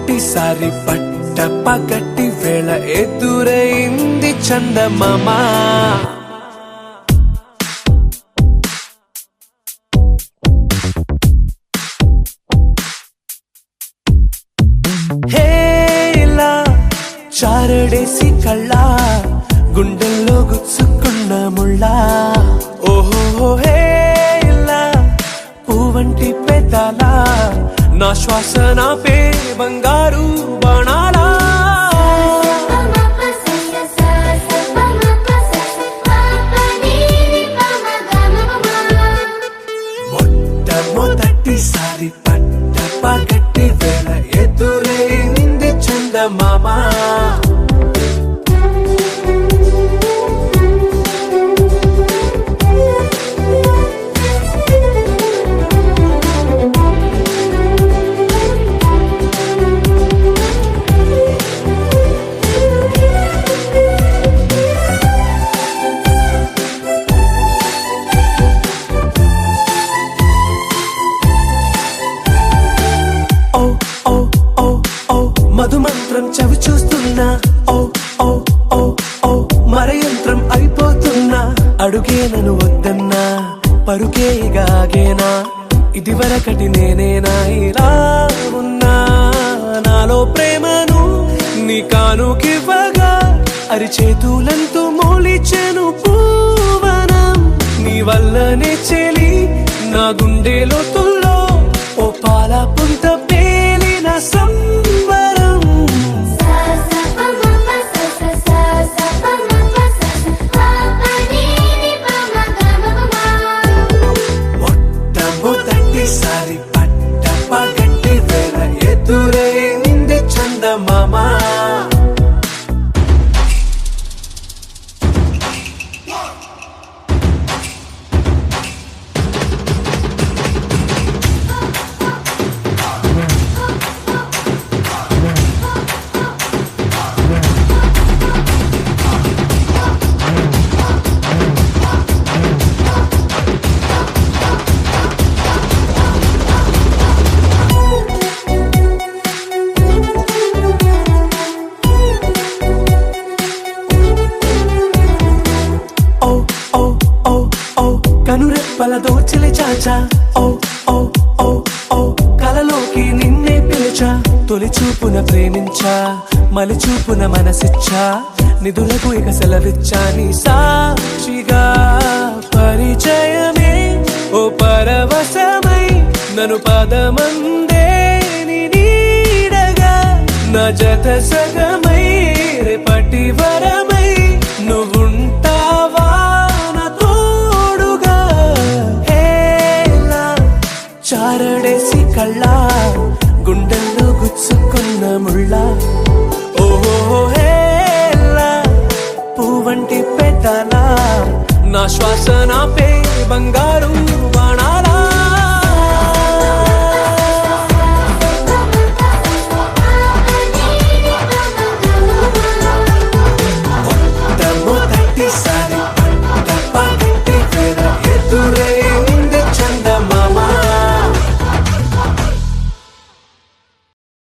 మొదటిసారి పట్ట పగటి వేళ ఎదురైంది చందమామ. హేలా చారడేసి కళ్ళ గుండెల్లో గుచ్చుకున్న ముళ్ళ. ఓహో హేలా పువ్వంటి పెదాల నా శ్వాస నాపే బంగారు బాణాలా. మొట్టమొదటిసారి పట్ట పగటి వేళ ఎదురైంది చందమామ. మధుమంత్రం చవి చూస్తున్నా, ఓ ఓ ఓ ఓ మరయంత్రం అయిపోతున్నా. అడుగే నన్ను వద్దన్నా పరుగే గాగేనా, ఇది వరకటి నేనేనా ఇలా ఉన్నా. నాలో ప్రేమను నీ కానుకివ్వగా అరిచేతులంతో మోలిచెను పూవనం. నీ వల్లనే చెలి నా గుండె లోతుల్లో ఓ పాల పుంత పేలిన సంబరం. మొట్టమొదటిసారి పట్ట పగటి వేళ ఎదురైంది చందమామ. కనురెప్పల దోచిలి చాచా, ఓ ఓ ఓ ఓ కలలోకి నిన్నే పిలిచా. తొలి చూపున ప్రేమించా, మలి చూపున మనసిచ్చా. నిధులకు ఇక సెలవిచ్చా నీ సాక్షిగా. పరిచయమే ఓ పరవశమై నన్ను పదమందే నీ నీడగా. నా జత సగమై రేపటి వరమై నువ్వుంటావా నా తోడుగా. హేలా చారడేసి కళ్ళ గుండెల్లో గుచ్చుకున్న ముళ్ళ. ఓహో హేలా పువ్వంటి పెదాల నా శ్వాస నాపే బంగారు బాణా.